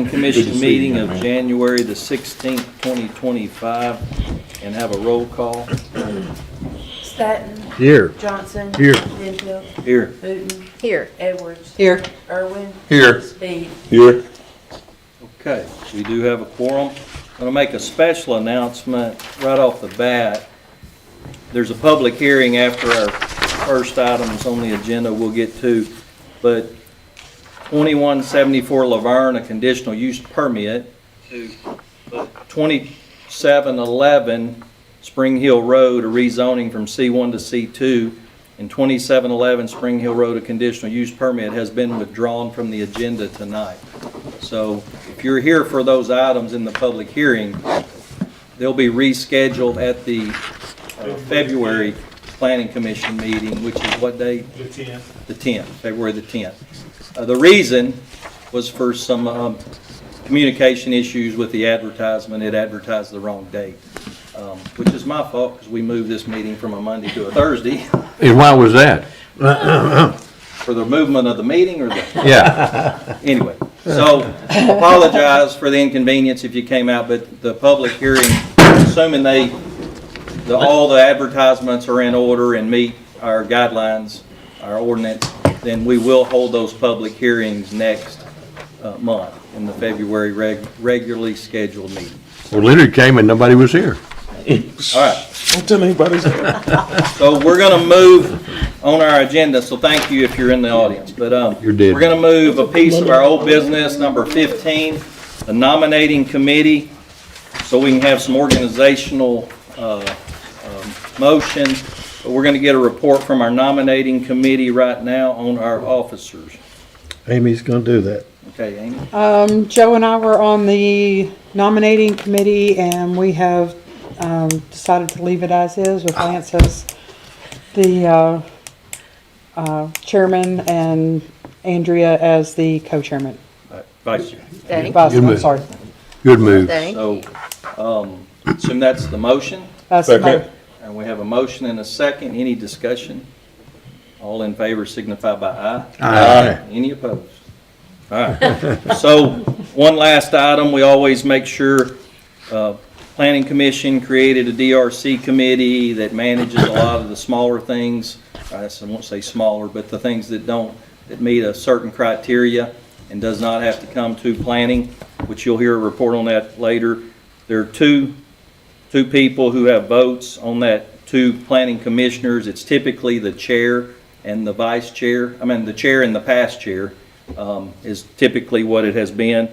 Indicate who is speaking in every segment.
Speaker 1: Commission meeting of January the 16th, 2025, and have a roll call.
Speaker 2: Staton.
Speaker 3: Here.
Speaker 2: Johnson.
Speaker 3: Here.
Speaker 2: Denfield.
Speaker 1: Here.
Speaker 2: Hooten.
Speaker 4: Here.
Speaker 2: Edwards.
Speaker 4: Here.
Speaker 2: Irwin.
Speaker 3: Here.
Speaker 2: Speed.
Speaker 3: Here.
Speaker 1: Okay, we do have a quorum. I'm going to make a special announcement right off the bat. There's a public hearing after our first items on the agenda we'll get to, but 2174 Laverne, a conditional use permit to 2711 Spring Hill Road, a rezoning from C1 to C2, and 2711 Spring Hill Road, a conditional use permit, has been withdrawn from the agenda tonight. So if you're here for those items in the public hearing, they'll be rescheduled at the February Planning Commission meeting, which is what day?
Speaker 5: The 10th.
Speaker 1: The 10th, February the 10th. The reason was for some communication issues with the advertisement. It advertised the wrong date, which is my fault because we moved this meeting from a Monday to a Thursday.
Speaker 3: And why was that?
Speaker 1: For the movement of the meeting or the,
Speaker 3: Yeah.
Speaker 1: anyway. So apologize for the inconvenience if you came out, but the public hearing, assuming all the advertisements are in order and meet our guidelines, our ordinance, then we will hold those public hearings next month in the February regularly scheduled meeting.
Speaker 3: Well, Leonard came and nobody was here.
Speaker 1: All right,
Speaker 5: Don't tell anybody.
Speaker 1: so we're going to move on our agenda, so thank you if you're in the audience. But
Speaker 3: You're dead.
Speaker 1: we're going to move a piece of our old business, number 15, the nominating committee, so we can have some organizational motion. But we're going to get a report from our nominating committee right now on our officers.
Speaker 6: Amy's gonna do that.
Speaker 1: Okay, Amy?
Speaker 4: Joe and I were on the nominating committee, and we have decided to leave it as is with Lance as the chairman and Andrea as the co-chairman.
Speaker 1: Vice Chair.
Speaker 4: Vice,
Speaker 3: Good
Speaker 4: I'm
Speaker 3: move.
Speaker 4: sorry.
Speaker 3: Good move.
Speaker 1: So, assume that's the motion,
Speaker 5: Second.
Speaker 1: and we have a motion and a second. Any discussion? All in favor signify by aye.
Speaker 3: Aye.
Speaker 1: Any opposed? All right. So, one last item, we always make sure, Planning Commission created a DRC committee that manages a lot of the smaller things. I won't say smaller, but the things that meet a certain criteria and does not have to come to planning, which you'll hear a report on that later. There are two people who have votes on that, two planning commissioners. It's typically the chair and the vice chair. The chair and the past chair is typically what it has been.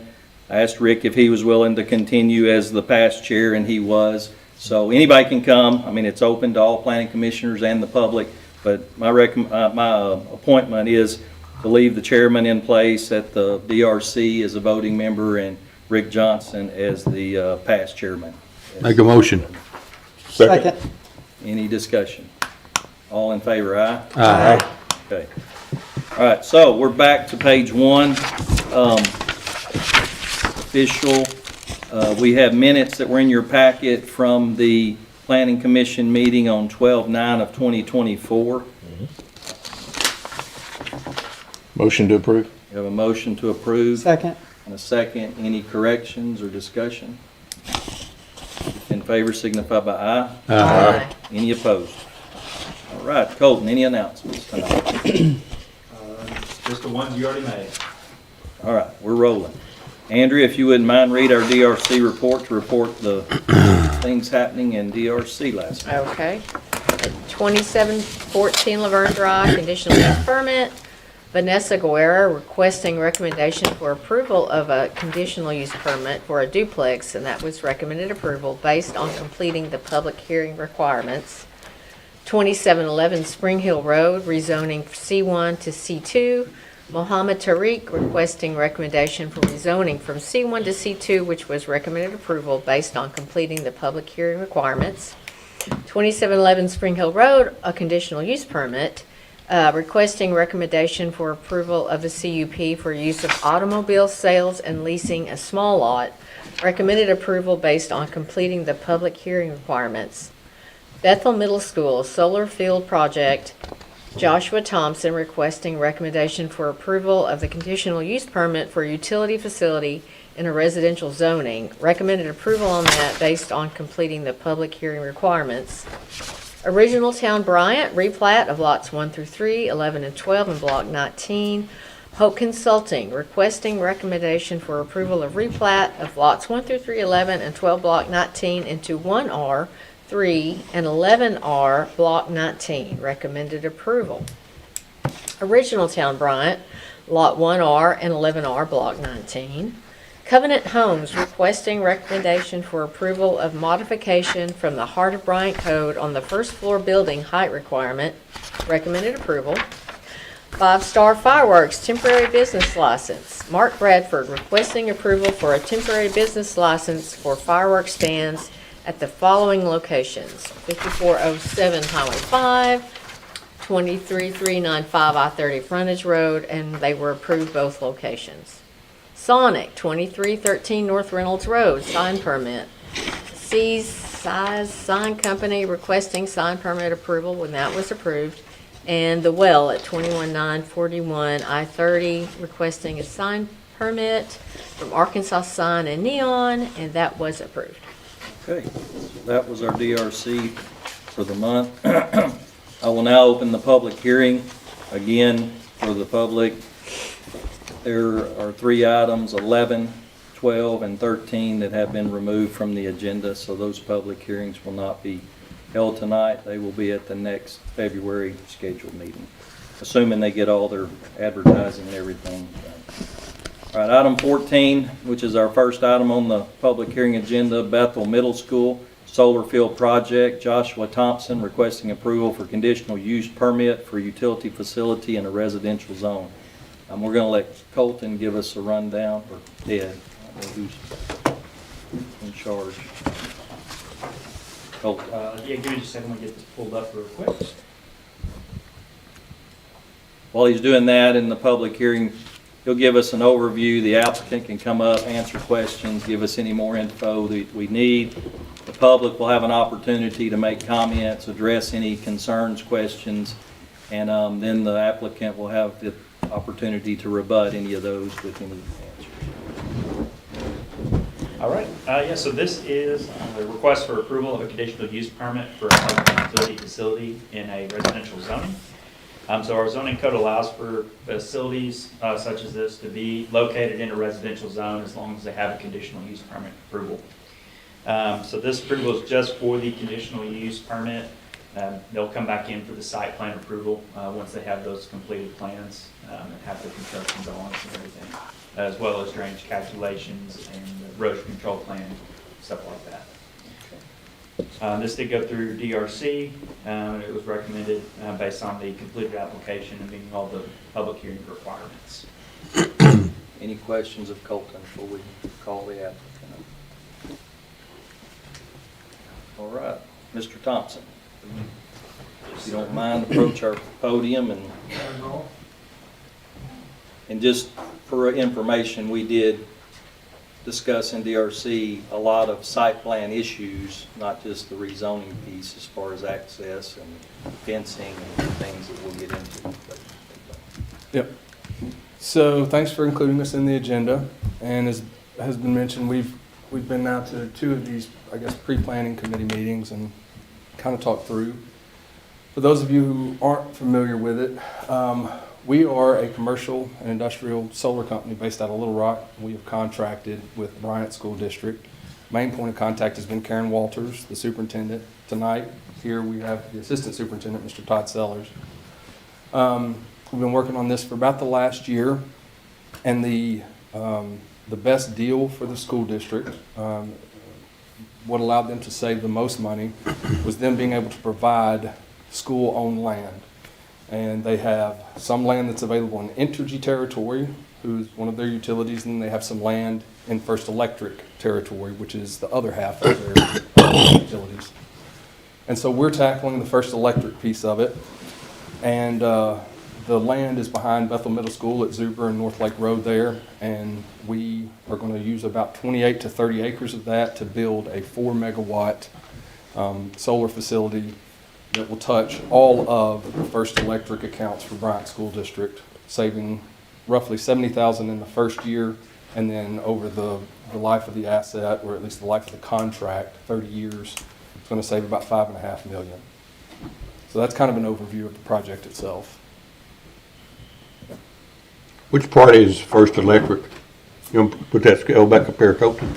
Speaker 1: I asked Rick if he was willing to continue as the past chair, and he was. So anybody can come. It's open to all planning commissioners and the public, but my appointment is to leave the chairman in place at the DRC as a voting member and Rick Johnson as the past chairman.
Speaker 3: Make a motion.
Speaker 4: Second.
Speaker 1: Any discussion? All in favor, aye?
Speaker 3: Aye.
Speaker 1: Okay. All right, so we're back to page 1. Official. We have minutes that were in your packet from the Planning Commission meeting on 12/9 of 2024.
Speaker 5: Motion to approve.
Speaker 1: We have a motion to approve
Speaker 4: Second.
Speaker 1: and a second. Any corrections or discussion? In favor signify by aye.
Speaker 3: Aye.
Speaker 1: Any opposed? All right, Colton, any announcements tonight?
Speaker 7: Just the ones you already made.
Speaker 1: All right, we're rolling. Andrea, if you wouldn't mind, read our DRC report to report the things happening in DRC last night.
Speaker 4: Okay. 2714 Laverne Drive, conditional use permit. Vanessa Guerra requesting recommendation for approval of a conditional use permit for a duplex, and that was recommended approval based on completing the public hearing requirements. 2711 Spring Hill Road, rezoning C1 to C2. Mohammed Tariq requesting recommendation for rezoning from C1 to C2, which was recommended approval based on completing the public hearing requirements. 2711 Spring Hill Road, a conditional use permit, requesting recommendation for approval of a CUP for use of automobile sales and leasing a small lot, recommended approval based on completing the public hearing requirements. Bethel Middle School Solar Field Project, Joshua Thompson requesting recommendation for approval of the conditional use permit for utility facility in a residential zoning. Recommended approval on that based on completing the public hearing requirements. Original Town Bryant, replat of lots 1 through 3, 11 and 12 in Block 19. Hope Consulting, requesting recommendation for approval of replat of lots 1 through 3, 11 and 12 Block 19 into 1R, 3, and 11R Block 19. Recommended approval. Original Town Bryant, Lot 1R and 11R Block 19. Covenant Homes requesting recommendation for approval of modification from the Heart of Bryant Code on the first floor building height requirement. Recommended approval. Five Star Fireworks temporary business license. Mark Bradford requesting approval for a temporary business license for fireworks stands at the following locations: 5407 Highway 5, 23395 I-30 Frontage Road, and they were approved both locations. Sonic, 2313 North Reynolds Road, sign permit. C's Size Sign Company requesting sign permit approval when that was approved. And The Well at 21941 I-30 requesting a sign permit from Arkansas Sign and Neon, and that was approved.
Speaker 1: Okay, so that was our DRC for the month. I will now open the public hearing again for the public. There are 3 items, 11, 12, and 13, that have been removed from the agenda, so those public hearings will not be held tonight. They will be at the next February scheduled meeting, assuming they get all their advertising and everything done. All right, item 14, which is our first item on the public hearing agenda, Bethel Middle School Solar Field Project. Joshua Thompson requesting approval for conditional use permit for utility facility in a residential zone. We're going to let Colton give us a rundown, or Ted, I don't know who's in charge. Colton.
Speaker 7: Yeah, give me just a second, I'm gonna get this pulled up real quick.
Speaker 1: While he's doing that in the public hearing, he'll give us an overview. The applicant can come up, answer questions, give us any more info that we need. The public will have an opportunity to make comments, address any concerns, questions, and then the applicant will have the opportunity to rebut any of those with any answers.
Speaker 7: All right, yeah, so this is a request for approval of a conditional use permit for a public utility facility in a residential zoning. So our zoning code allows for facilities such as this to be located in a residential zone as long as they have a conditional use permit approval. So this approval is just for the conditional use permit. They'll come back in for the site plan approval once they have those completed plans and have the construction drawings and everything, as well as drainage calculations and erosion control plan, stuff like that. This did go through DRC. It was recommended based on the completed application and meeting all the public hearing requirements.
Speaker 1: Any questions of Colton before we call the applicant? All right, Mr. Thompson, if you don't mind, approach our podium and just for information, we did discuss in DRC a lot of site plan issues, not just the rezoning piece as far as access and fencing and things that we'll get into.
Speaker 8: Yep. So thanks for including us in the agenda. And as has been mentioned, we've been out to 2 of these, I guess, pre-planning committee meetings and kind of talked through. For those of you who aren't familiar with it, we are a commercial and industrial solar company based out of Little Rock. We have contracted with Bryant School District. Main point of contact has been Karen Walters, the superintendent. Tonight, here we have the assistant superintendent, Mr. Todd Sellers. We've been working on this for about the last year, and the best deal for the school district, what allowed them to save the most money, was them being able to provide school-owned land. And they have some land that's available in Entergy territory, who's one of their utilities, and they have some land in First Electric territory, which is the other half of their utilities. And so we're tackling the First Electric piece of it. And the land is behind Bethel Middle School at Zuber and North Lake Road there. And we are going to use about 28 to 30 acres of that to build a 4 megawatt solar facility that will touch all of the First Electric accounts for Bryant School District, saving roughly $70,000 in the first year And then over the life of the asset, or at least the life of the contract, 30 years, it's going to save about $5.5 million. So that's kind of an overview of the project itself.
Speaker 3: Which party is First Electric? You want to put that scale back up there, Colton?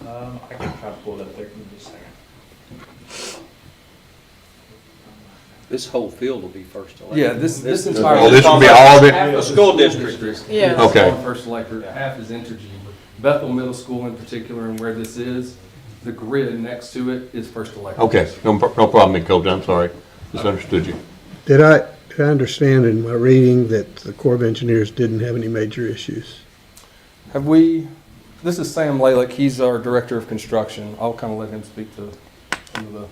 Speaker 7: I can try to pull it up there, give me just a second.
Speaker 1: This whole field will be First Electric.
Speaker 8: Yeah, this
Speaker 1: is-
Speaker 8: entire.
Speaker 3: Oh, this will be all of it?
Speaker 8: Half
Speaker 1: The
Speaker 8: the
Speaker 1: school district.
Speaker 4: Yeah.
Speaker 8: is
Speaker 3: Okay.
Speaker 8: on First Electric, half is Entergy. Bethel Middle School in particular, and where this is, the grid next to it is First Electric.
Speaker 3: Okay, no problem, Colton, I'm sorry. Misunderstood you.
Speaker 6: Did I understand in my reading that the Corps of Engineers didn't have any major issues?
Speaker 8: Have we, this is Sam Lalick, he's our Director of Construction. I'll kind of let him speak to some of the.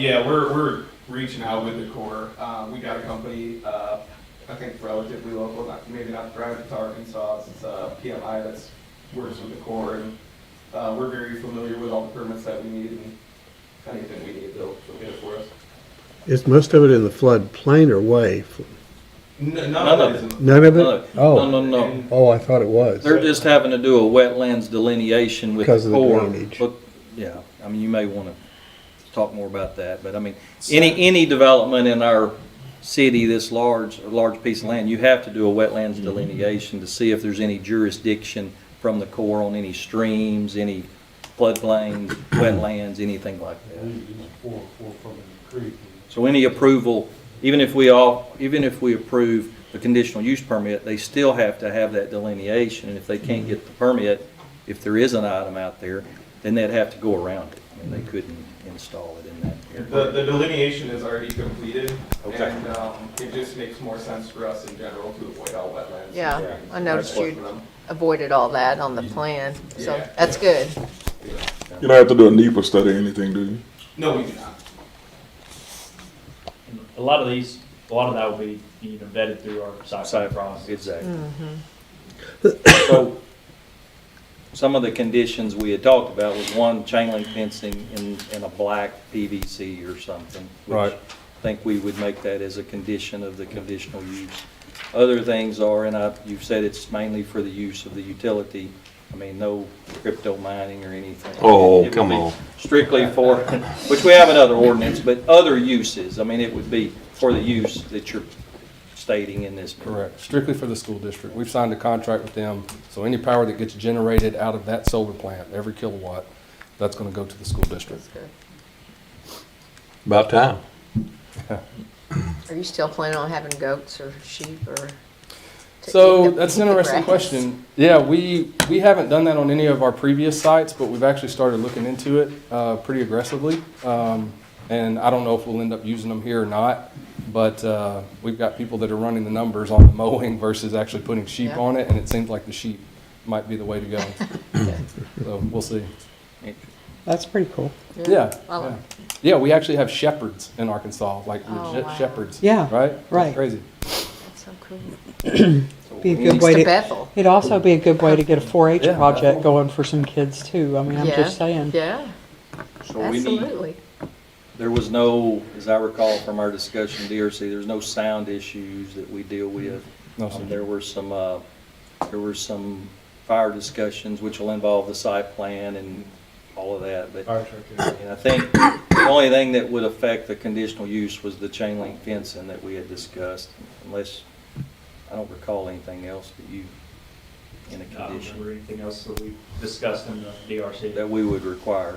Speaker 9: Yeah, we're reaching out with the Corps. We got a company, I think relatively local, maybe not private to Arkansas. It's PMI that's works with the Corps, and we're very familiar with all the permits that we need, and anything we need, they'll get it for us.
Speaker 6: Is most of it in the floodplain or way?
Speaker 9: None
Speaker 1: of
Speaker 9: of
Speaker 1: it.
Speaker 9: it is in the
Speaker 6: None of it?
Speaker 1: No,
Speaker 6: Oh,
Speaker 1: no.
Speaker 6: oh, I thought it was.
Speaker 1: They're just having to do a wetlands delineation with
Speaker 6: Because
Speaker 1: the
Speaker 6: of the
Speaker 1: Corps.
Speaker 6: drainage.
Speaker 1: Look, yeah, I mean, you may want to talk more about that, but I mean, any development in our city this large, a large piece of land, you have to do a wetlands delineation to see if there's any jurisdiction from the Corps on any streams, any floodplains, wetlands, anything like that. So any approval, even if we approve the conditional use permit, they still have to have that delineation, and if they can't get the permit, if there is an item out there, then they'd have to go around it. I mean, they couldn't install it in that area.
Speaker 9: The delineation is already completed,
Speaker 1: Okay.
Speaker 9: and it just makes more sense for us in general to avoid all wetlands.
Speaker 4: Yeah, I noticed
Speaker 9: That's
Speaker 4: you
Speaker 9: what
Speaker 4: avoided all that on the plan, so
Speaker 9: Yeah.
Speaker 4: that's good.
Speaker 5: You don't have to do a NEPA study or anything, do you?
Speaker 9: No, we do not.
Speaker 7: And a lot of that will be, vetted through our site plan process.
Speaker 1: Exactly. So, some of the conditions we had talked about was one, chain link fencing in a black PVC or something.
Speaker 8: Right.
Speaker 1: Which I think we would make that as a condition of the conditional use. Other things are, and you've said it's mainly for the use of the utility. I mean, no crypto mining or anything.
Speaker 3: Oh,
Speaker 1: It would
Speaker 3: come
Speaker 1: be
Speaker 3: on.
Speaker 1: Strictly for, which we have another ordinance, but other uses. I mean, it would be for the use that you're stating in this.
Speaker 8: Correct, strictly for the school district. We've signed a contract with them, so any power that gets generated out of that solar plant, every kilowatt, that's going to go to the school district.
Speaker 3: About time.
Speaker 4: Are you still planning on having goats or sheep or? to
Speaker 8: So
Speaker 4: eat the-
Speaker 8: that's
Speaker 4: eat
Speaker 8: an
Speaker 4: the
Speaker 8: interesting
Speaker 4: grass?
Speaker 8: question. Yeah, we haven't done that on any of our previous sites, but we've actually started looking into it pretty aggressively. And I don't know if we'll end up using them here or not, but we've got people that are running the numbers on the mowing versus actually putting sheep
Speaker 4: Yeah.
Speaker 8: on it, and it seems like the sheep might be the way to go. So we'll see.
Speaker 2: That's pretty cool.
Speaker 8: Yeah,
Speaker 4: Well,
Speaker 8: yeah. Yeah, we actually have shepherds in Arkansas, like
Speaker 4: Oh,
Speaker 8: legit
Speaker 4: wow.
Speaker 8: shepherds.
Speaker 2: Yeah,
Speaker 8: Right?
Speaker 2: right.
Speaker 8: That's crazy.
Speaker 4: That's so cool.
Speaker 2: Be a good
Speaker 4: Thanks
Speaker 2: way
Speaker 4: to
Speaker 2: to,
Speaker 4: Bethel.
Speaker 2: it'd also be a good way to get a 4-H
Speaker 8: Yeah.
Speaker 2: project going for some kids too. I mean, I'm
Speaker 4: Yeah,
Speaker 2: just saying.
Speaker 4: Yeah,
Speaker 1: So we need,
Speaker 4: absolutely.
Speaker 1: there was no, as I recall from our discussion, DRC, there's no sound issues that we deal with.
Speaker 8: No, sir.
Speaker 1: There were some fire discussions which will involve the site plan and all of that, but and I think the only thing that would affect the conditional use was the chain link fencing that we had discussed, unless, I don't recall anything else that you, in a
Speaker 7: I don't
Speaker 1: condition,
Speaker 7: remember anything else that we discussed in the DRC.
Speaker 1: that we would require,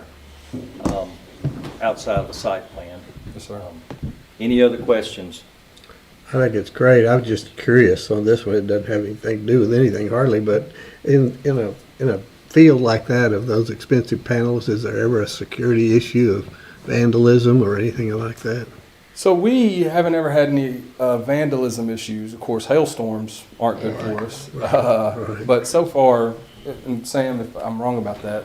Speaker 1: outside of the site plan.
Speaker 8: Yes, sir.
Speaker 1: Any other questions?
Speaker 6: I think it's great. I was just curious on this one. It doesn't have anything to do with anything hardly, but in a field like that of those expensive panels, is there ever a security issue of vandalism or anything like that?
Speaker 8: So we haven't ever had any vandalism issues. Of course, hailstorms aren't good for us. But so far, and Sam, if I'm wrong about that,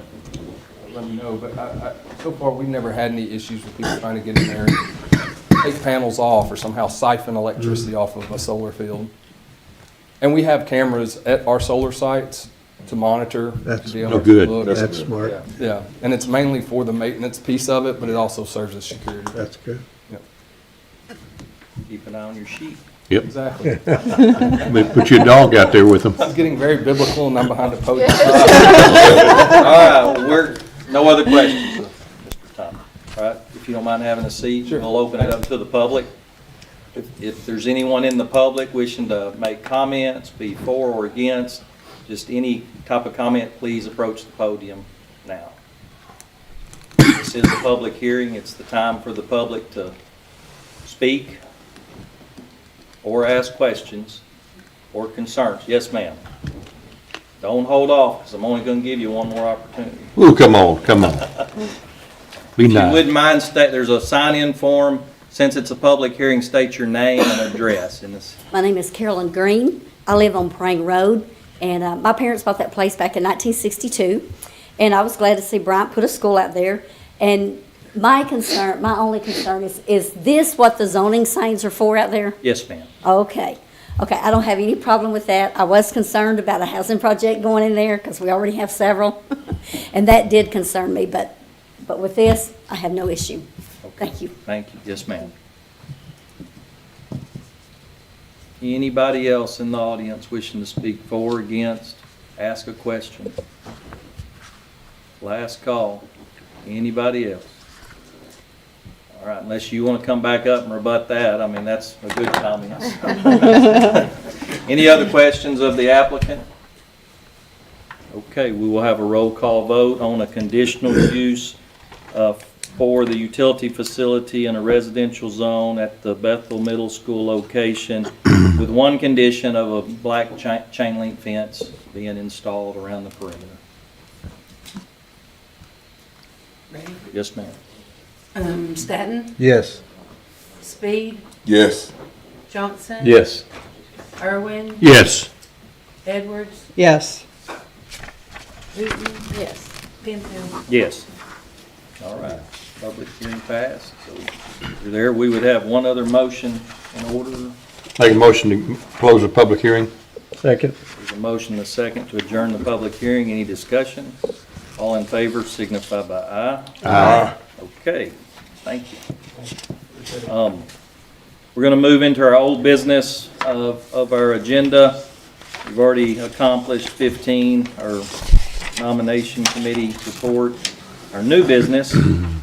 Speaker 8: let me know. But so far, we've never had any issues with people trying to get in there and take panels off or somehow siphon electricity off of a solar field. And we have cameras at our solar sites to monitor.
Speaker 6: That's
Speaker 8: to be able to
Speaker 3: good.
Speaker 8: look.
Speaker 6: That's smart.
Speaker 8: Yeah, yeah, and it's mainly for the maintenance piece of it, but it also serves as security.
Speaker 6: That's good.
Speaker 1: Keep an eye on your sheep.
Speaker 3: Yep.
Speaker 8: Exactly.
Speaker 3: Put your dog out there with them.
Speaker 8: I'm getting very biblical and I'm behind the podium.
Speaker 1: All right, no other questions, Mr. Thomas. All right, if you don't mind having a seat,
Speaker 8: Sure.
Speaker 1: we'll open it up to the public. If there's anyone in the public wishing to make comments, be for or against, just any type of comment, please approach the podium now. This is a public hearing. It's the time for the public to speak or ask questions or concerns. Yes, ma'am. Don't hold off, because I'm only going to give you one more opportunity.
Speaker 3: Ooh, come on. Be
Speaker 1: If you
Speaker 3: nice.
Speaker 1: wouldn't mind, there's a sign-in form. Since it's a public hearing, state your name and address in this.
Speaker 10: My name is Carolyn Green. I live on Prang Road, and my parents bought that place back in 1962. And I was glad to see Bryant put a school out there. And my only concern is this what the zoning signs are for out there?
Speaker 1: Yes, ma'am.
Speaker 10: Okay. Okay, I don't have any problem with that. I was concerned about a housing project going in there because we already have several. And that did concern me, but with this, I have no issue. Thank you.
Speaker 1: Thank you. Yes, ma'am. Anybody else in the audience wishing to speak for or against, ask a question? Last call. Anybody else? All right, unless you want to come back up and rebut that, I mean, that's a good comment. Any other questions of the applicant? Okay, we will have a roll call vote on a conditional use for the utility facility in a residential zone at the Bethel Middle School location with one condition of a black chain link fence being installed around the perimeter.
Speaker 11: Ready?
Speaker 1: Yes, ma'am.
Speaker 11: Staton,
Speaker 6: Yes.
Speaker 11: Speed,
Speaker 5: Yes.
Speaker 11: Johnson.
Speaker 3: Yes.
Speaker 11: Irwin,
Speaker 3: Yes.
Speaker 11: Edwards,
Speaker 2: Yes.
Speaker 11: Wooten,
Speaker 4: Yes.
Speaker 11: Penfield.
Speaker 1: Yes. All right, public hearing passed. So if you're there, we would have one other motion in order.
Speaker 3: Make a motion to close the public hearing.
Speaker 6: Second.
Speaker 1: There's a motion and a second to adjourn the public hearing. Any discussion? All in favor signify by aye.
Speaker 3: Aye.
Speaker 1: Okay, thank you. We're going to move into our old business of our agenda. We've already accomplished 15, our nomination committee report. Our new business,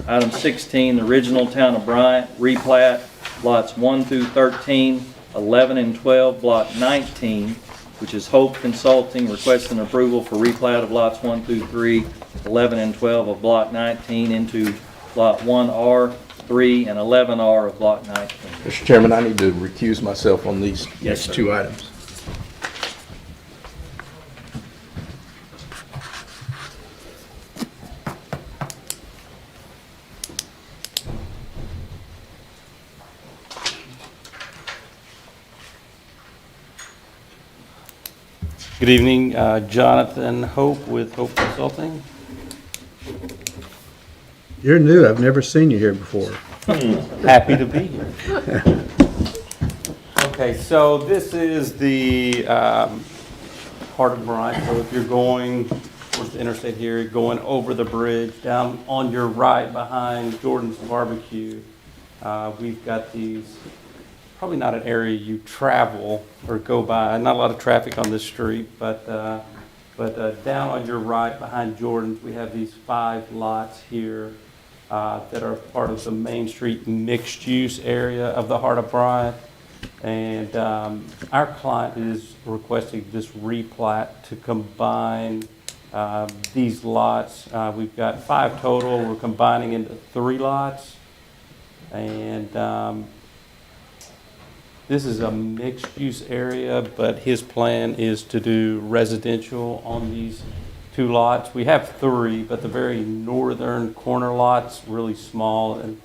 Speaker 1: item 16, the original Town of Bryant replat, lots 1 through 13, 11 and 12, block 19, which is Hope Consulting requesting approval for replat of lots 1 through 3, 11 and 12 of block 19 into lot 1R, 3, and 11R of block 19.
Speaker 12: Mr. Chairman, I need to recuse myself on these
Speaker 1: Yes, sir.
Speaker 12: next two items.
Speaker 13: Good evening, Jonathan Hope with Hope Consulting.
Speaker 6: You're new. I've never seen you here before.
Speaker 13: Happy to be here. Okay, so this is the heart of Bryant. So if you're going towards the interstate here, going over the bridge, down on your right behind Jordan's Barbecue, we've got these, probably not an area you travel or go by, not a lot of traffic on this street, but down on your right behind Jordan's, we have these 5 lots here that are part of the Main Street mixed-use area of the heart of Bryant. And our client is requesting this replat to combine these lots. We've got 5 total. We're combining into 3 lots. And this is a mixed-use area, but his plan is to do residential on these 2 lots. We have 3, but the very northern corner lot's really small, and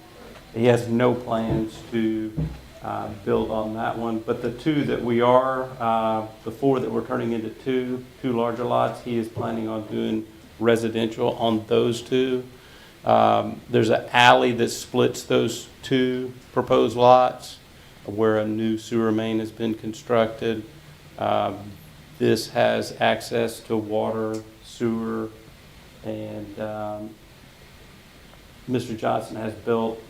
Speaker 13: he has no plans to build on that one. But the 2 that we are, the 4 that we're turning into 2 larger lots, he is planning on doing residential on those 2. There's an alley that splits those 2 proposed lots where a new sewer main has been constructed. This has access to water, sewer, and Mr. Johnson has built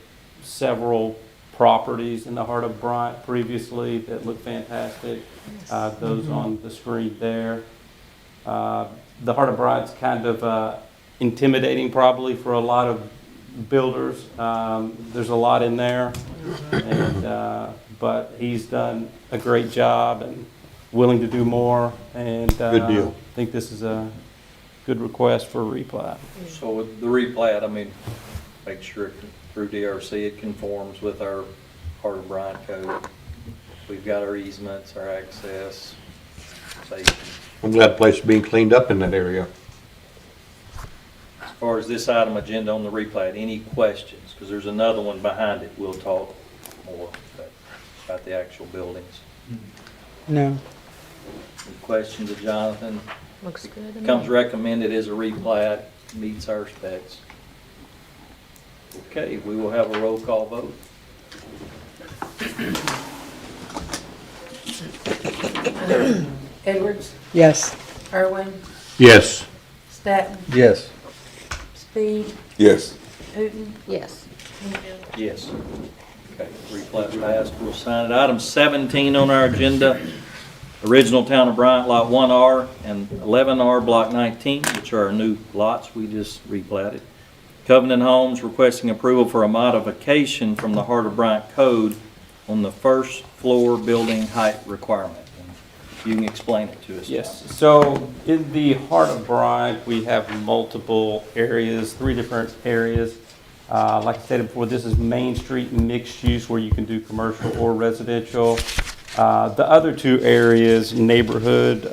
Speaker 13: several properties in the heart of Bryant previously that look fantastic. Those on the screen there. The heart of Bryant's kind of intimidating probably for a lot of builders. There's a lot in there, and, but he's done a great job and willing to do more. And
Speaker 3: Good deal.
Speaker 13: I think this is a good request for a replat.
Speaker 1: So with the replat, I mean, make sure through DRC it conforms with our Heart of Bryant code. We've got our easements, our access, safety.
Speaker 3: I'm glad the place is being cleaned up in that area.
Speaker 1: As far as this item agenda on the replat, any questions? Because there's another one behind it. We'll talk more about the actual buildings.
Speaker 2: No.
Speaker 1: Any questions of Jonathan?
Speaker 4: Looks good to me.
Speaker 1: Comes recommended as a replat, meets our specs. Okay, we will have a roll call vote.
Speaker 11: Edwards,
Speaker 2: Yes.
Speaker 11: Irwin,
Speaker 3: Yes.
Speaker 11: Staton,
Speaker 6: Yes.
Speaker 11: Speed,
Speaker 5: Yes.
Speaker 11: Hooten,
Speaker 4: Yes.
Speaker 11: Winfield.
Speaker 1: Yes. Okay, replat passed. We'll sign it. Item 17 on our agenda, original Town of Bryant Lot 1R and 11R Block 19, which are our new lots we just replatted. Covenant Homes requesting approval for a modification from the Heart of Bryant Code on the first floor building height requirement. You can explain it to us.
Speaker 13: Yes, so in the heart of Bryant, we have multiple areas, 3 different areas. Like I said before, this is Main Street mixed use where you can do commercial or residential. The other 2 areas, neighborhood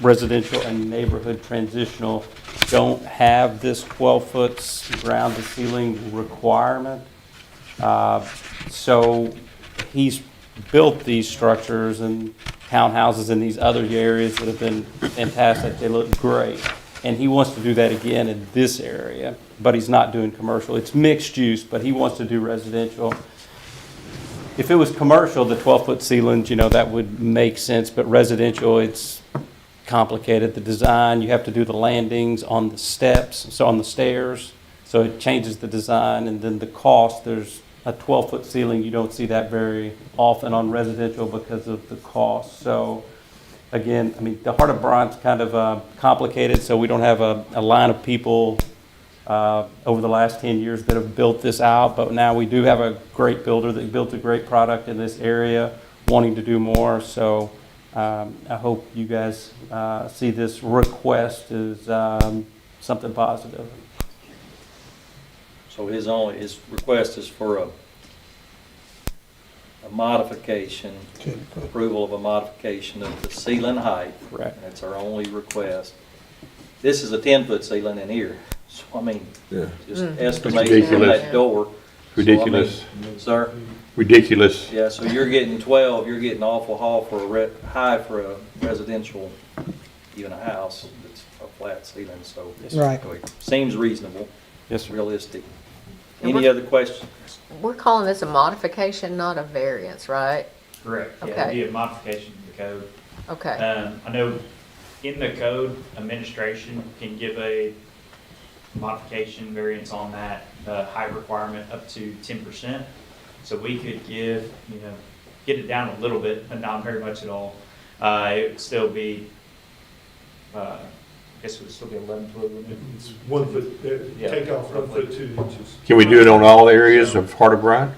Speaker 13: residential and neighborhood transitional, don't have this 12-foot ground to ceiling requirement. So he's built these structures and townhouses in these other areas that have been fantastic. They look great. And he wants to do that again in this area, but he's not doing commercial. It's mixed use, but he wants to do residential. If it was commercial, the 12-foot ceilings, you know, that would make sense, but residential, it's complicated. The design, you have to do the landings on the steps, so on the stairs, so it changes the design, and then the cost, there's a 12-foot ceiling, you don't see that very often on residential because of the cost. So again, I mean, the Heart of Bryant's kind of complicated, so we don't have a line of people over the last 10 years that have built this out, but now we do have a great builder that built a great product in this area, wanting to do more. So I hope you guys see this request as something positive.
Speaker 1: So his request is for a modification, approval of a modification of the ceiling height.
Speaker 13: Correct.
Speaker 1: That's our only request. This is a 10-foot ceiling in here, so I mean,
Speaker 5: Yeah.
Speaker 1: just
Speaker 3: That's
Speaker 1: estimating
Speaker 3: ridiculous.
Speaker 1: that door.
Speaker 3: Ridiculous.
Speaker 1: So, I mean, sir?
Speaker 3: Ridiculous.
Speaker 1: Yeah, so you're getting 12, you're getting awful high for a residential, even a house, it's a flat ceiling, so.
Speaker 2: Right.
Speaker 1: Seems reasonable,
Speaker 13: Yes, sir.
Speaker 1: realistic.
Speaker 4: And
Speaker 1: Any other questions?
Speaker 4: We're calling this a modification, not a variance, right?
Speaker 7: Correct, yeah,
Speaker 4: Okay.
Speaker 7: it'd be a modification to the code.
Speaker 4: Okay.
Speaker 7: I know in the code, administration can give a modification variance on that, height requirement up to 10%. So we could get it down a little bit, but not very much at all. It would still be, I guess it would still be 11 foot, wouldn't it?
Speaker 14: It's 1 foot,
Speaker 7: Yeah,
Speaker 14: take off 1
Speaker 7: roughly.
Speaker 14: foot 2 inches.
Speaker 3: Can we do it on all areas of Heart of Bryant?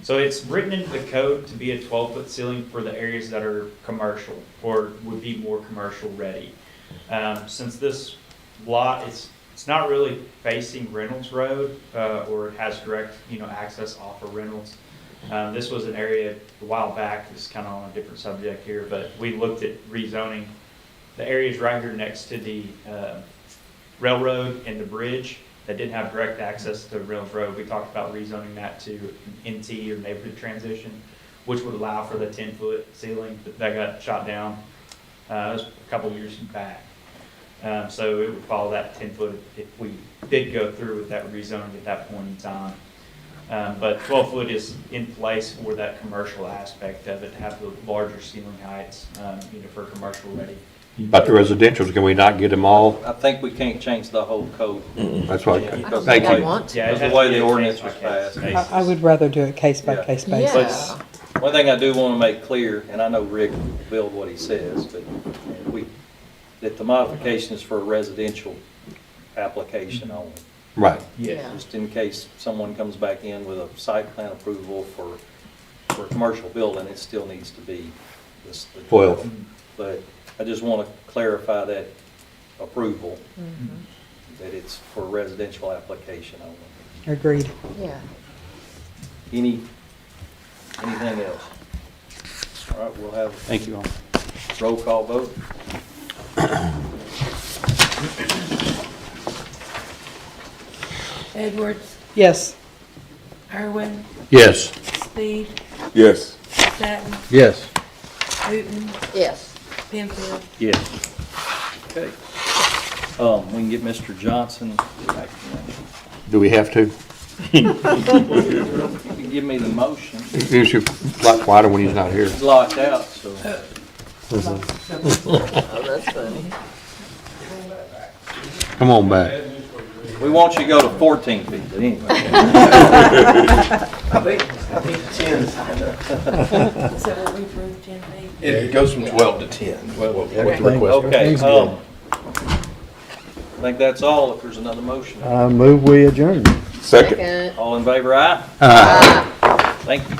Speaker 7: So it's written into the code to be a 12-foot ceiling for the areas that are commercial or would be more commercial ready. Since this lot, it's not really facing Reynolds Road, or it has direct, access off of Reynolds. This was an area a while back, this is kind of on a different subject here, but we looked at rezoning the areas right here next to the railroad and the bridge that didn't have direct access to Reynolds Road. We talked about rezoning that to NT or neighborhood transition, which would allow for the 10-foot ceiling that got shot down. It was a couple years back. So it would follow that 10-foot if we did go through with that rezoning at that point in time. But 12-foot is in place for that commercial aspect of it, to have the larger ceiling heights, for commercial ready
Speaker 3: About the residentials, can we not get them all?
Speaker 1: I think we can't change the whole code.
Speaker 3: That's what,
Speaker 1: Yeah,
Speaker 4: I don't
Speaker 1: because
Speaker 3: thank
Speaker 4: think I
Speaker 3: you.
Speaker 4: want to.
Speaker 7: Yeah, it
Speaker 1: That's the
Speaker 7: has to
Speaker 1: way
Speaker 7: be
Speaker 1: the
Speaker 7: a
Speaker 1: ordinance
Speaker 7: case
Speaker 1: was
Speaker 7: by
Speaker 1: passed.
Speaker 7: case
Speaker 2: I would rather do it case by case basis.
Speaker 4: Yeah.
Speaker 1: One thing I do want to make clear, and I know Rick will build what he says, but that the modification is for a residential application only.
Speaker 3: Right.
Speaker 4: Yeah.
Speaker 1: Just in case someone comes back in with a site plan approval for a commercial building, it still needs to be this.
Speaker 3: Well.
Speaker 1: But I just want to clarify that approval, that it's for residential application only.
Speaker 2: Agreed.
Speaker 4: Yeah.
Speaker 1: Anything else? All right, we'll have
Speaker 13: Thank you all.
Speaker 1: roll call vote.
Speaker 11: Edwards,
Speaker 2: Yes.
Speaker 11: Irwin,
Speaker 3: Yes.
Speaker 11: Speed,
Speaker 5: Yes.
Speaker 11: Staton,
Speaker 6: Yes.
Speaker 11: Newton,
Speaker 4: Yes.
Speaker 11: Penfield.
Speaker 1: Yes. Okay. We can get Mr. Johnson back.
Speaker 3: Do we have to?
Speaker 1: You can give me the motion.
Speaker 3: Usually like quieter when he's not here.
Speaker 1: He's locked out, so.
Speaker 4: Oh, that's funny.
Speaker 3: Come on back.
Speaker 1: We want you to go to 14 feet, but anyway.
Speaker 12: I think 10.
Speaker 11: Is that what we approved, 10 feet?
Speaker 12: It goes from 12 to 10. What the request.
Speaker 1: Okay,
Speaker 6: Everything's good.
Speaker 1: I think that's all, if there's another motion.
Speaker 6: I move we adjourn.
Speaker 5: Second.
Speaker 4: Second.
Speaker 1: All in favor, aye? Thank you.